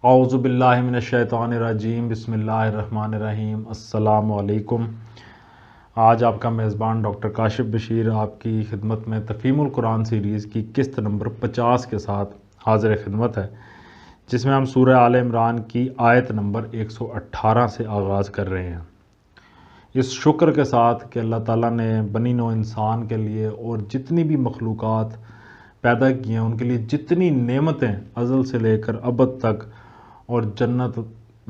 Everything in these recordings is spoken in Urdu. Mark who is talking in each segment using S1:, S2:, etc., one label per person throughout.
S1: اعوذ باللہ من الشیطان الرجیم، بسم اللہ الرحمن الرحیم۔ السلام علیکم۔ آج آپ کا میزبان ڈاکٹر کاشف بشیر آپ کی خدمت میں تفہیم القرآن سیریز کی قسط نمبر 50 کے ساتھ حاضر خدمت ہے، جس میں ہم سورہ آل عمران کی آیت نمبر 118 سے آغاز کر رہے ہیں۔ اس شکر کے ساتھ کہ اللہ تعالیٰ نے بنی نوع انسان کے لیے اور جتنی بھی مخلوقات پیدا کی ہیں ان کے لیے جتنی نعمتیں ازل سے لے کر ابد تک اور جنت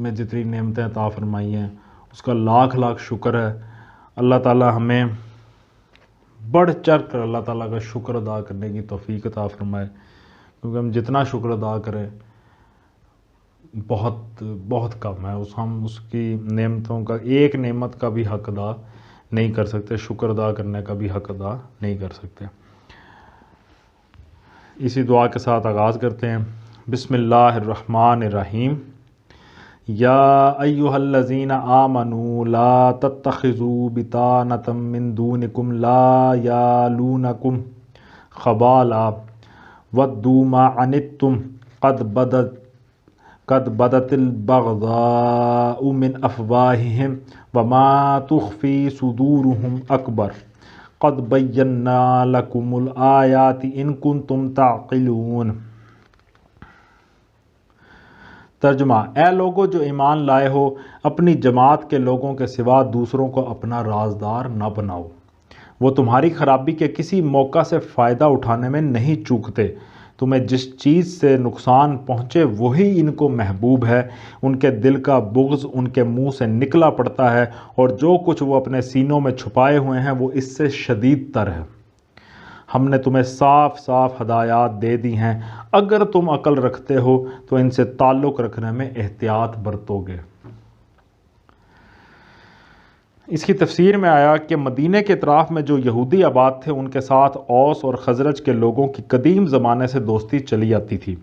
S1: میں جتنی نعمتیں عطا فرمائی ہیں، اس کا لاکھ لاکھ شکر ہے۔ اللہ تعالیٰ ہمیں بڑھ چڑھ کر اللہ تعالیٰ کا شکر ادا کرنے کی توفیق عطا فرمائے، کیونکہ ہم جتنا شکر ادا کریں بہت بہت کم ہے۔ ہم اس کی نعمتوں کا ایک نعمت کا بھی حق ادا نہیں کر سکتے، شکر ادا کرنے کا بھی حق ادا نہیں کر سکتے۔ اسی دعا کے ساتھ آغاز کرتے ہیں۔ بسم اللہ الرحمن الرحیم۔ یا ایہا الذین آمنوا لا تتخذوا بطانة من دونکم لا یالونکم خبالا ودوا ما عنتم قد بدت البغضاء من افواہہم وما تخفی صدورہم اکبر قد بینا لکم الآیات ان کنتم تعقلون۔ ترجمہ: اے لوگو جو ایمان لائے ہو، اپنی جماعت کے لوگوں کے سوا دوسروں کو اپنا رازدار نہ بناؤ۔ وہ تمہاری خرابی کے کسی موقع سے فائدہ اٹھانے میں نہیں چوکتے۔ تمہیں جس چیز سے نقصان پہنچے وہی ان کو محبوب ہے۔ ان کے دل کا بغض ان کے منہ سے نکلا پڑتا ہے، اور جو کچھ وہ اپنے سینوں میں چھپائے ہوئے ہیں وہ اس سے شدید تر ہے۔ ہم نے تمہیں صاف صاف ہدایات دے دی ہیں، اگر تم عقل رکھتے ہو تو ان سے تعلق رکھنے میں احتیاط برتو گے۔ اس کی تفسیر میں آیا کہ مدینے کے اطراف میں جو یہودی آباد تھے ان کے ساتھ اوس اور خزرج کے لوگوں کی قدیم زمانے سے دوستی چلی آتی تھی۔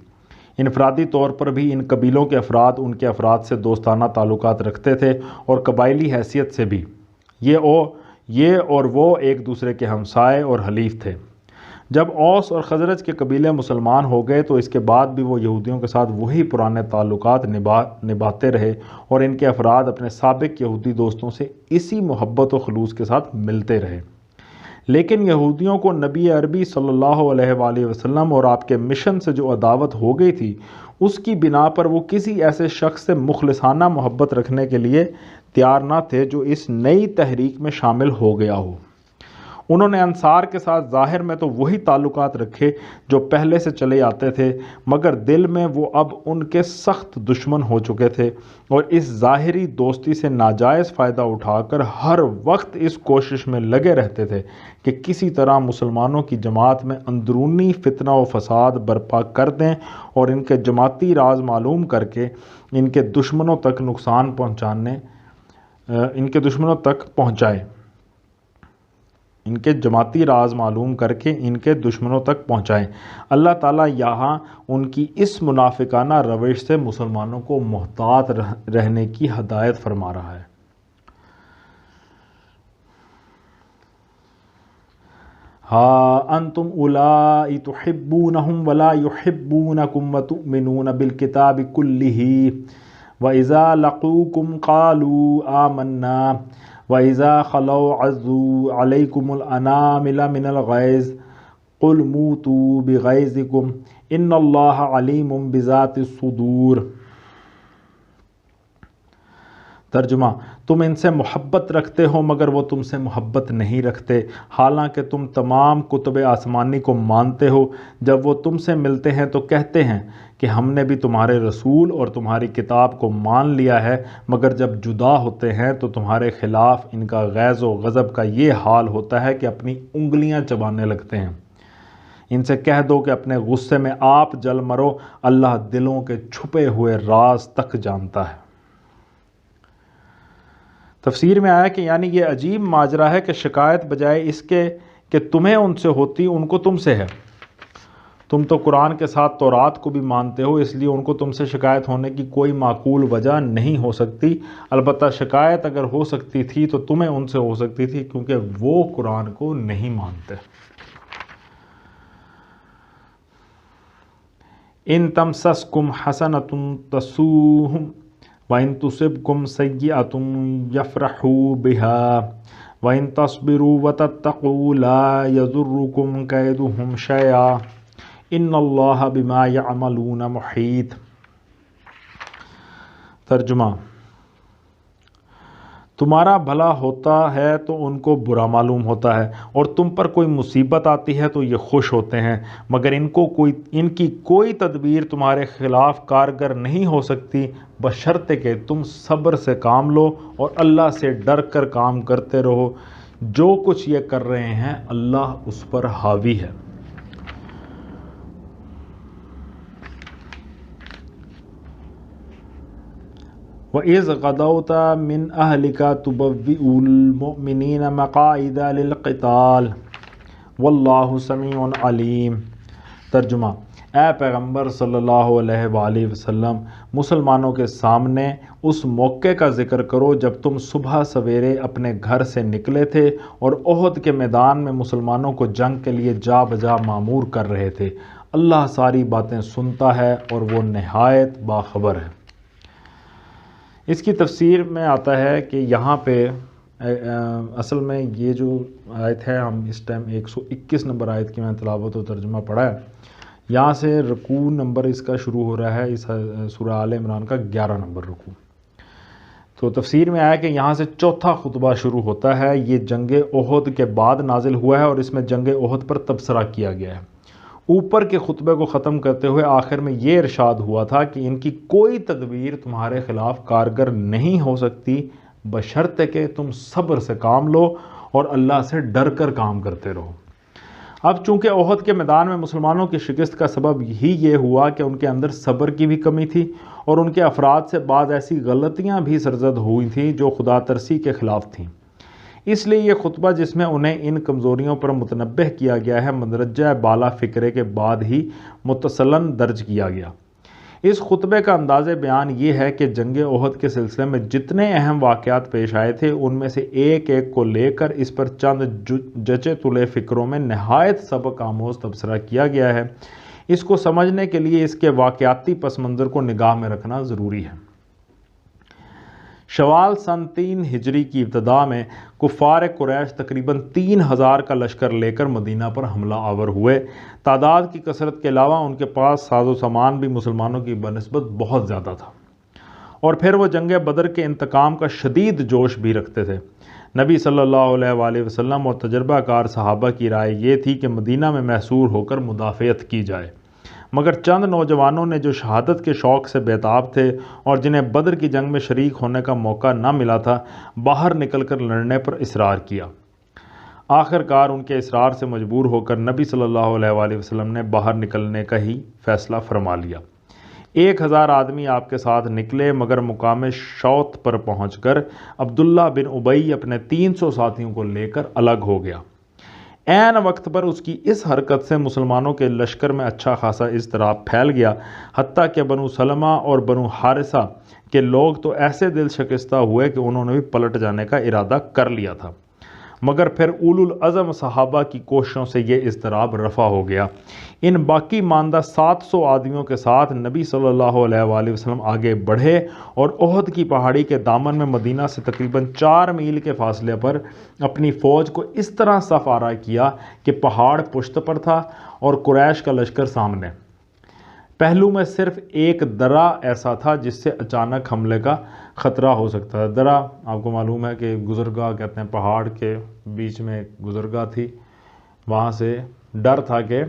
S1: انفرادی طور پر بھی ان قبیلوں کے افراد ان کے افراد سے دوستانہ تعلقات رکھتے تھے، اور قبائلی حیثیت سے بھی یہ اور وہ ایک دوسرے کے ہمسائے اور حلیف تھے۔ جب اوس اور خزرج کے قبیلے مسلمان ہو گئے تو اس کے بعد بھی وہ یہودیوں کے ساتھ وہی پرانے تعلقات نبھاتے رہے، اور ان کے افراد اپنے سابق یہودی دوستوں سے اسی محبت و خلوص کے ساتھ ملتے رہے۔ لیکن یہودیوں کو نبی عربی صلی اللہ علیہ وآلہ وسلم اور آپ کے مشن سے جو عداوت ہو گئی تھی، اس کی بنا پر وہ کسی ایسے شخص سے مخلصانہ محبت رکھنے کے لیے تیار نہ تھے جو اس نئی تحریک میں شامل ہو گیا ہو۔ انہوں نے انصار کے ساتھ ظاہر میں تو وہی تعلقات رکھے جو پہلے سے چلے آتے تھے، مگر دل میں وہ اب ان کے سخت دشمن ہو چکے تھے، اور اس ظاہری دوستی سے ناجائز فائدہ اٹھا کر ہر وقت اس کوشش میں لگے رہتے تھے کہ کسی طرح مسلمانوں کی جماعت میں اندرونی فتنہ و فساد برپا کر دیں اور ان کے جماعتی راز معلوم کر کے ان کے دشمنوں تک پہنچائیں۔ اللہ تعالیٰ یہاں ان کی اس منافقانہ روش سے مسلمانوں کو محتاط رہنے کی ہدایت فرما رہا ہے۔ ہا انتم اولائی تحبونہم ولا یحبونکم وتؤمنون بالکتاب کلہ وَإِذَا لَقُوكُمْ قَالُوا آمَنَّا وَإِذَا خَلَوْا عَضُّوا عَلَيْكُمُ الْأَنَامِلَ مِنَ الْغَيْظِ قُلْ مُوتُوا بِغَيْظِكُمْ إِنَّ اللَّهَ عَلِيمٌ بِذَاتِ الصُّدُورِ۔ ترجمہ: تم ان سے محبت رکھتے ہو مگر وہ تم سے محبت نہیں رکھتے، حالانکہ تم تمام کتب آسمانی کو مانتے ہو۔ جب وہ تم سے ملتے ہیں تو کہتے ہیں کہ ہم نے بھی تمہارے رسول اور تمہاری کتاب کو مان لیا ہے، مگر جب جدا ہوتے ہیں تو تمہارے خلاف ان کا غیظ و غضب کا یہ حال ہوتا ہے کہ اپنی انگلیاں چبانے لگتے ہیں۔ ان سے کہہ دو کہ اپنے غصے میں آپ جل مرو، اللہ دلوں کے چھپے ہوئے راز تک جانتا ہے۔ تفسیر میں آیا کہ یعنی یہ عجیب ماجرا ہے کہ شکایت بجائے اس کے کہ تمہیں ان سے ہوتی ان کو تم سے ہے۔ تم تو قرآن کے ساتھ تورات کو بھی مانتے ہو، اس لیے ان کو تم سے شکایت ہونے کی کوئی معقول وجہ نہیں ہو سکتی۔ البتہ شکایت اگر ہو سکتی تھی تو تمہیں ان سے ہو سکتی تھی، کیونکہ وہ قرآن کو نہیں مانتے۔ ان تمسسکم حسنۃ تسوہم وَإِن تُصِبْكُمْ سَيِّئَةٌ يَفْرَحُوا بِهَا وَإِن تَصْبِرُوا وَتَتَّقُوا لَا يَضُرُّكُمْ كَيْدُهُمْ شَيْئًا إِنَّ اللَّهَ بِمَا يَعْمَلُونَ مُحِيطٌ۔ ترجمہ: تمہارا بھلا ہوتا ہے تو ان کو برا معلوم ہوتا ہے، اور تم پر کوئی مصیبت آتی ہے تو یہ خوش ہوتے ہیں، مگر ان کی کوئی تدبیر تمہارے خلاف کارگر نہیں ہو سکتی، بشرطے کہ تم صبر سے کام لو اور اللہ سے ڈر کر کام کرتے رہو۔ جو کچھ یہ کر رہے ہیں اللہ اس پر حاوی ہے۔ وَإِذْ غَدَوْتَ مِنْ أَهْلِكَ تُبَوِّئُ الْمُؤْمِنِينَ مَقَاعِدَ لِلْقِتَالِ وَاللَّهُ سَمِيعٌ عَلِيمٌ۔ ترجمہ: اے پیغمبر صلی اللہ علیہ وآلہ وسلم، مسلمانوں کے سامنے اس موقع کا ذکر کرو جب تم صبح سویرے اپنے گھر سے نکلے تھے اور احد کے میدان میں مسلمانوں کو جنگ کے لیے جا بجا مامور کر رہے تھے۔ اللہ ساری باتیں سنتا ہے اور وہ نہایت باخبر ہے۔ اس کی تفسیر میں آتا ہے کہ یہاں پہ اصل میں یہ جو آیت ہے، ہم اس ٹائم 121 نمبر آیت کی میں تلاوت و ترجمہ پڑھا ہے، یہاں سے رکوع نمبر اس کا شروع ہو رہا ہے، اس سورہ آل عمران کا 11 نمبر رکوع۔ تو تفسیر میں آیا کہ یہاں سے چوتھا خطبہ شروع ہوتا ہے۔ یہ جنگ احد کے بعد نازل ہوا ہے اور اس میں جنگ احد پر تبصرہ کیا گیا ہے۔ اوپر کے خطبے کو ختم کرتے ہوئے آخر میں یہ ارشاد ہوا تھا کہ ان کی کوئی تدبیر تمہارے خلاف کارگر نہیں ہو سکتی، بشرطے کہ تم صبر سے کام لو اور اللہ سے ڈر کر کام کرتے رہو۔ اب چونکہ احد کے میدان میں مسلمانوں کی شکست کا سبب ہی یہ ہوا کہ ان کے اندر صبر کی بھی کمی تھی اور ان کے افراد سے بعض ایسی غلطیاں بھی سرزد ہوئی تھیں جو خدا ترسی کے خلاف تھیں۔ اس لیے یہ خطبہ جس میں انہیں ان کمزوریوں پر متنبہ کیا گیا ہے، مندرجہ بالا فکرے کے بعد ہی متصلاً درج کیا گیا۔ اس خطبے کا انداز بیان یہ ہے کہ جنگ احد کے سلسلے میں جتنے اہم واقعات پیش آئے تھے ان میں سے ایک ایک کو لے کر اس پر چند جچے تلے فکروں میں نہایت سبق آموز تبصرہ کیا گیا ہے۔ اس کو سمجھنے کے لیے اس کے واقعاتی پس منظر کو نگاہ میں رکھنا ضروری ہے۔ شوال سن 3 ہجری کی ابتدا میں کفار قریش تقریباً 3000 کا لشکر لے کر مدینہ پر حملہ آور ہوئے۔ تعداد کی کثرت کے علاوہ ان کے پاس ساز و سامان بھی مسلمانوں کی بنسبت بہت زیادہ تھا، اور پھر وہ جنگ بدر کے انتقام کا شدید جوش بھی رکھتے تھے۔ نبی صلی اللہ علیہ وآلہ وسلم اور تجربہ کار صحابہ کی رائے یہ تھی کہ مدینہ میں محصور ہو کر مدافعت کی جائے، مگر چند نوجوانوں نے جو شہادت کے شوق سے بیتاب تھے اور جنہیں بدر کی جنگ میں شریک ہونے کا موقع نہ ملا تھا، باہر نکل کر لڑنے پر اصرار کیا۔ آخر کار ان کے اصرار سے مجبور ہو کر نبی صلی اللہ علیہ وآلہ وسلم نے باہر نکلنے کا ہی فیصلہ فرما لیا۔ 1000 آدمی آپ کے ساتھ نکلے، مگر مقام شوط پر پہنچ کر عبداللہ بن ابی اپنے 300 ساتھیوں کو لے کر الگ ہو گیا۔ عین وقت پر اس کی اس حرکت سے مسلمانوں کے لشکر میں اچھا خاصا اضطراب پھیل گیا، حتیٰ کہ بنو سلمہ اور بنو حارثہ کے لوگ تو ایسے دل شکستہ ہوئے کہ انہوں نے بھی پلٹ جانے کا ارادہ کر لیا تھا، مگر پھر اولو العزم صحابہ کی کوششوں سے یہ اضطراب رفع ہو گیا۔ ان باقی ماندہ 700 آدمیوں کے ساتھ نبی صلی اللہ علیہ وآلہ وسلم آگے بڑھے اور احد کی پہاڑی کے دامن میں مدینہ سے تقریباً 4 میل کے فاصلے پر اپنی فوج کو اس طرح صف آرا کیا کہ پہاڑ پشت پر تھا اور قریش کا لشکر سامنے۔ پہلو میں صرف ایک درہ ایسا تھا جس سے اچانک حملے کا خطرہ ہو سکتا تھا۔ درہ آپ کو معلوم ہے کہ گزرگاہ کہتے ہیں، پہاڑ کے بیچ میں ایک گزرگاہ تھی، وہاں سے ڈر تھا کہ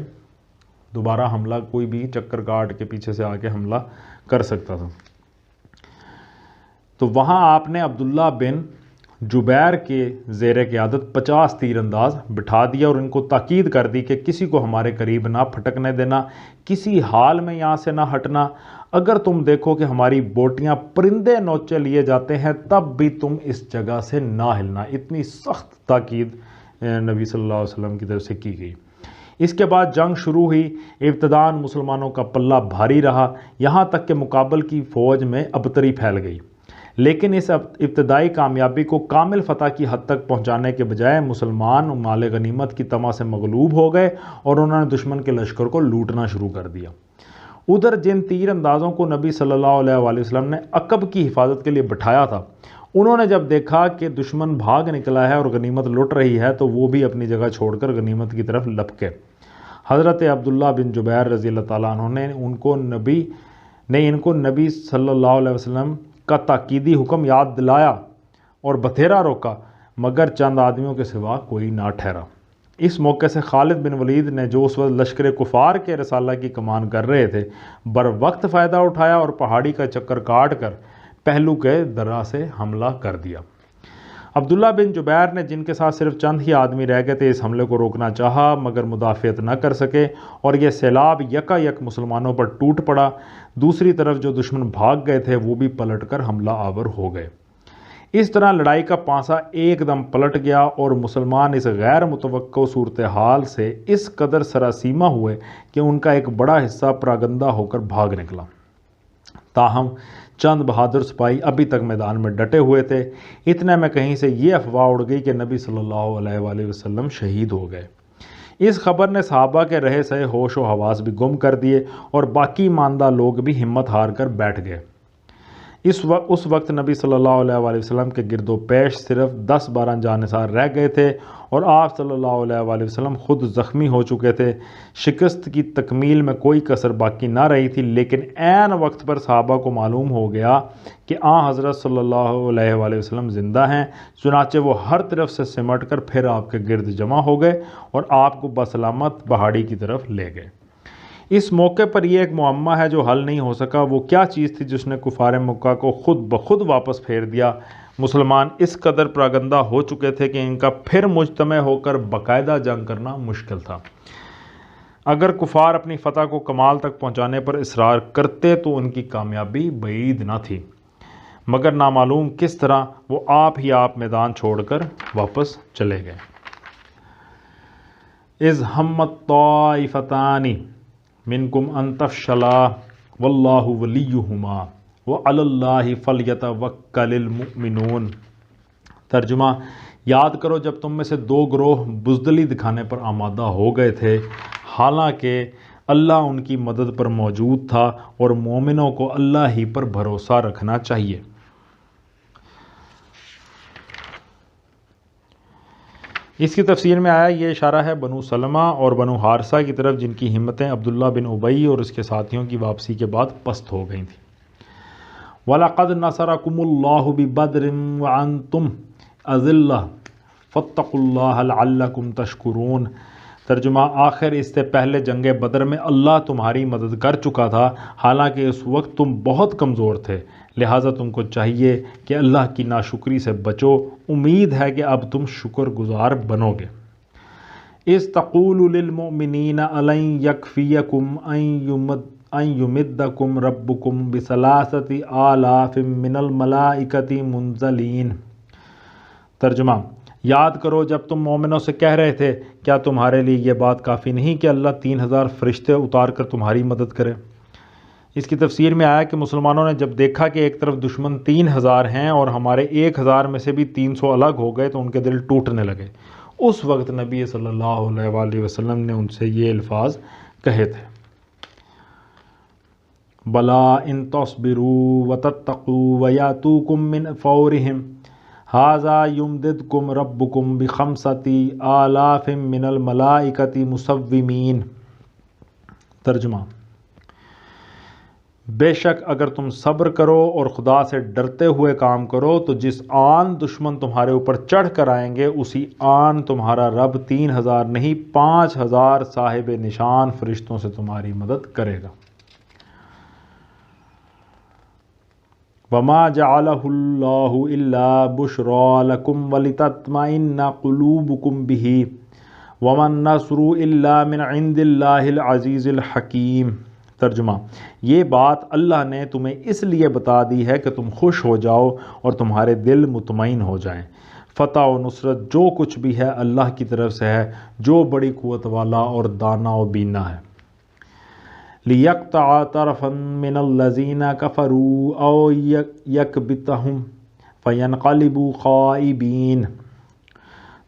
S1: دوبارہ حملہ کوئی بھی چکر کاٹ کے پیچھے سے آ کے حملہ کر سکتا تھا۔ تو وہاں آپ نے عبداللہ بن جبیر کے زیر قیادت 50 تیر انداز بٹھا دیا اور ان کو تاکید کر دی کہ کسی کو ہمارے قریب نہ پھٹکنے دینا، کسی حال میں یہاں سے نہ ہٹنا۔ اگر تم دیکھو کہ ہماری بوٹیاں پرندے نوچے لیے جاتے ہیں تب بھی تم اس جگہ سے نہ ہلنا۔ اتنی سخت تاکید نبی صلی اللہ علیہ وسلم کی طرف سے کی گئی۔ اس کے بعد جنگ شروع ہوئی۔ ابتداءً مسلمانوں کا پلہ بھاری رہا، یہاں تک کہ مقابل کی فوج میں ابتری پھیل گئی، لیکن اس ابتدائی کامیابی کو کامل فتح کی حد تک پہنچانے کے بجائے مسلمان مال غنیمت کی طمع سے مغلوب ہو گئے اور انہوں نے دشمن کے لشکر کو لوٹنا شروع کر دیا۔ ادھر جن تیر اندازوں کو نبی صلی اللہ علیہ وآلہ وسلم نے عقب کی حفاظت کے لیے بٹھایا تھا، انہوں نے جب دیکھا کہ دشمن بھاگ نکلا ہے اور غنیمت لٹ رہی ہے تو وہ بھی اپنی جگہ چھوڑ کر غنیمت کی طرف لپکے۔ حضرت عبداللہ بن جبیر رضی اللہ تعالیٰ عنہ نے ان کو نبی صلی اللہ علیہ وسلم کا تاکیدی حکم یاد دلایا اور بتھیرا روکا، مگر چند آدمیوں کے سوا کوئی نہ ٹھہرا۔ اس موقع سے خالد بن ولید نے جو اس وقت لشکر کفار کے رسالہ کی کمان کر رہے تھے بر وقت فائدہ اٹھایا اور پہاڑی کا چکر کاٹ کر پہلو کے درہ سے حملہ کر دیا۔ عبداللہ بن جبیر نے جن کے ساتھ صرف چند ہی آدمی رہ گئے تھے اس حملے کو روکنا چاہا مگر مدافعت نہ کر سکے اور یہ سیلاب یکا یک مسلمانوں پر ٹوٹ پڑا۔ دوسری طرف جو دشمن بھاگ گئے تھے وہ بھی پلٹ کر حملہ آور ہو گئے۔ اس طرح لڑائی کا پانسا ایک دم پلٹ گیا اور مسلمان اس غیر متوقع صورتحال سے اس قدر سراسیمہ ہوئے کہ ان کا ایک بڑا حصہ پراگندہ ہو کر بھاگ نکلا۔ تاہم چند بہادر سپاہی ابھی تک میدان میں ڈٹے ہوئے تھے۔ اتنے میں کہیں سے یہ افواہ اڑ گئی کہ نبی صلی اللہ علیہ وآلہ وسلم شہید ہو گئے۔ اس خبر نے صحابہ کے رہے سہے ہوش و حواس بھی گم کر دیے اور باقی ماندہ لوگ بھی ہمت ہار کر بیٹھ گئے۔ اس وقت نبی صلی اللہ علیہ وآلہ وسلم کے گرد و پیش صرف 10-12 جانثار رہ گئے تھے اور آپ صلی اللہ علیہ وآلہ وسلم خود زخمی ہو چکے تھے۔ شکست کی تکمیل میں کوئی کسر باقی نہ رہی تھی، لیکن عین وقت پر صحابہ کو معلوم ہو گیا کہ حضرت صلی اللہ علیہ وآلہ وسلم زندہ ہیں، چنانچہ وہ ہر طرف سے سمٹ کر پھر آپ کے گرد جمع ہو گئے اور آپ کو بسلامت پہاڑی کی طرف لے گئے۔ اس موقع پر یہ ایک معمہ ہے جو حل نہیں ہو سکا۔ وہ کیا چیز تھی جس نے کفار مکہ کو خود بخود واپس پھیر دیا؟ مسلمان اس قدر پراگندہ ہو چکے تھے کہ ان کا پھر مجتمع ہو کر باقاعدہ جنگ کرنا مشکل تھا۔ اگر کفار اپنی فتح کو کمال تک پہنچانے پر اصرار کرتے تو ان کی کامیابی بعید نہ تھی، مگر نامعلوم کس طرح وہ آپ ہی آپ میدان چھوڑ کر واپس چلے گئے۔ اذ ہمت طائفتان منکم ان تفشلا واللہ ولیہما وعلی اللہ فلیتوکل المؤمنون۔ ترجمہ: یاد کرو جب تم میں سے 2 گروہ بزدلی دکھانے پر آمادہ ہو گئے تھے، حالانکہ اللہ ان کی مدد پر موجود تھا اور مومنوں کو اللہ ہی پر بھروسہ رکھنا چاہیے۔ اس کی تفسیر میں آیا یہ اشارہ ہے بنو سلمہ اور بنو حارثہ کی طرف جن کی ہمتیں عبداللہ بن ابی اور اس کے ساتھیوں کی واپسی کے بعد پست ہو گئی تھیں۔ وَلَقَدْ نَصَرَكُمُ اللَّهُ بِبَدْرٍ وَأَنْتُمْ أَذِلَّةٌ فَاتَّقُوا اللَّهَ لَعَلَّكُمْ تَشْكُرُونَ۔ ترجمہ: آخر اس سے پہلے جنگ بدر میں اللہ تمہاری مدد کر چکا تھا، حالانکہ اس وقت تم بہت کمزور تھے، لہٰذا تم کو چاہیے کہ اللہ کی ناشکری سے بچو۔ امید ہے کہ اب تم شکر گزار بنو گے۔ اذ تقول للمؤمنین الن یکفیکم ان یمدکم ربکم بثلاثۃ آلاف من الملائکۃ منزلین۔ ترجمہ: یاد کرو جب تم مومنوں سے کہہ رہے تھے کیا تمہارے لیے یہ بات کافی نہیں کہ اللہ 3000 فرشتے اتار کر تمہاری مدد کرے؟ اس کی تفسیر میں آیا کہ مسلمانوں نے جب دیکھا کہ ایک طرف دشمن 3000 ہیں اور ہمارے 1000 میں سے بھی 300 الگ ہو گئے تو ان کے دل ٹوٹنے لگے۔ اس وقت نبی صلی اللہ علیہ وآلہ وسلم نے ان سے یہ الفاظ کہے تھے: بلا ان تصبروا وتتقوا ویاتوکم من فورہم ھذا یمددکم ربکم بخمسۃ آلاف من الملائکۃ مسومین۔ ترجمہ: بے شک اگر تم صبر کرو اور خدا سے ڈرتے ہوئے کام کرو تو جس آن دشمن تمہارے اوپر چڑھ کر آئیں گے اسی آن تمہارا رب 3000 نہیں 5000 صاحب نشان فرشتوں سے تمہاری مدد کرے گا۔ وما جعلہ اللہ الا بشرا لکم ولتطمئن قلوبکم بہ وما النصر الا من عند اللہ العزیز الحکیم۔ ترجمہ: یہ بات اللہ نے تمہیں اس لیے بتا دی ہے کہ تم خوش ہو جاؤ اور تمہارے دل مطمئن ہو جائیں۔ فتح و نصرت جو کچھ بھی ہے اللہ کی طرف سے ہے، جو بڑی قوت والا اور دانا و بینا ہے۔ لِيَقْطَعَ طَرَفًا مِّنَ الَّذِينَ كَفَرُوا أَوْ يَكْبِتَهُمْ فَيَنْقَلِبُوا خَائِبِينَ۔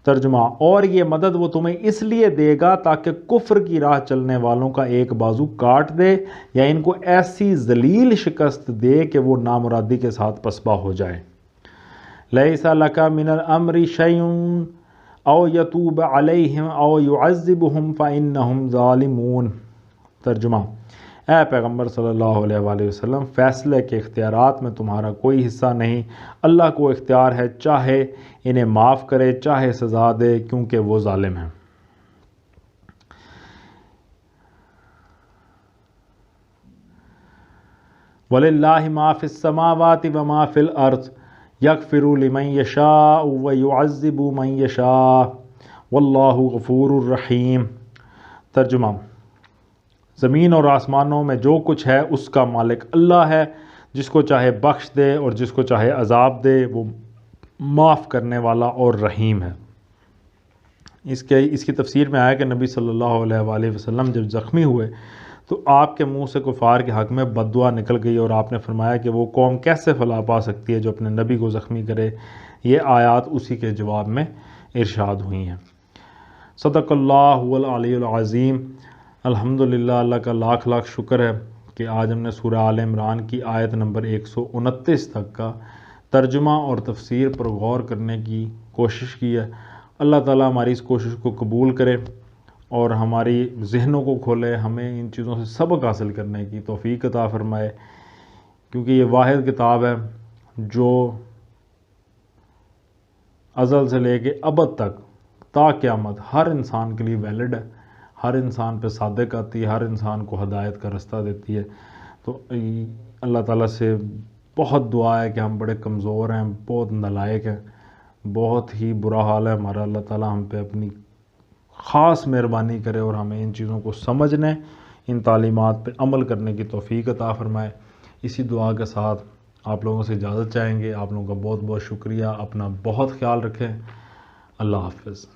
S1: ترجمہ، اور یہ مدد وہ تمہیں اس لیے دے گا تاکہ کفر کی راہ چلنے والوں کا ایک بازو کاٹ دے یا ان کو ایسی ذلیل شکست دے کہ وہ نامرادی کے ساتھ پسپا ہو جائے۔ لیس لک من الامر شیء او یتوب علیہم او یعذبہم فانہم ظالمون۔ ترجمہ، اے پیغمبر صلی اللہ علیہ وآلہ وسلم، فیصلے کے اختیارات میں تمہارا کوئی حصہ نہیں، اللہ کو اختیار ہے، چاہے انہیں معاف کرے چاہے سزا دے، کیونکہ وہ ظالم ہیں۔ وَلِلَّهِ مَا فِي السَّمَاوَاتِ وَمَا فِي الْأَرْضِ يَغْفِرُ لِمَن يَشَاءُ وَيُعَذِّبُ مَن يَشَاءُ وَاللَّهُ غَفُورٌ رَحِيمٌ۔ ترجمہ، زمین اور آسمانوں میں جو کچھ ہے اس کا مالک اللہ ہے، جس کو چاہے بخش دے اور جس کو چاہے عذاب دے، وہ معاف کرنے والا اور رحیم ہے۔ اس کی تفسیر میں آیا کہ نبی صلی اللہ علیہ وآلہ وسلم جب زخمی ہوئے تو آپ کے منہ سے کفار کے حق میں بد دعا نکل گئی اور آپ نے فرمایا کہ وہ قوم کیسے فلاح پا سکتی ہے جو اپنے نبی کو زخمی کرے۔ یہ آیات اسی کے جواب میں ارشاد ہوئی ہیں۔ صدق اللہ العلی العظیم۔ الحمدللہ، اللہ کا لاکھ لاکھ شکر ہے کہ آج ہم نے سورہ آل عمران کی آیت نمبر 129 تک کا ترجمہ اور تفسیر پر غور کرنے کی کوشش کی ہے۔ اللہ تعالیٰ ہماری اس کوشش کو قبول کرے اور ہماری ذہنوں کو کھولے، ہمیں ان چیزوں سے سبق حاصل کرنے کی توفیق عطا فرمائے، کیونکہ یہ واحد کتاب ہے جو ازل سے لے کے ابد تک تا قیامت ہر انسان کے لیے ویلڈ ہے، ہر انسان پہ صادق آتی ہے، ہر انسان کو ہدایت کا رستہ دیتی ہے۔ تو اللہ تعالیٰ سے بہت دعا ہے کہ ہم بڑے کمزور ہیں، بہت نالائق ہیں، بہت ہی برا حال ہے ہمارا۔ اللہ تعالیٰ ہم پہ اپنی خاص مہربانی کرے اور ہمیں ان چیزوں کو سمجھنے، ان تعلیمات پہ عمل کرنے کی توفیق عطا فرمائے۔ اسی دعا کے ساتھ آپ لوگوں سے اجازت چاہیں گے۔ آپ لوگوں کا بہت بہت شکریہ، اپنا بہت خیال رکھیں، اللہ حافظ۔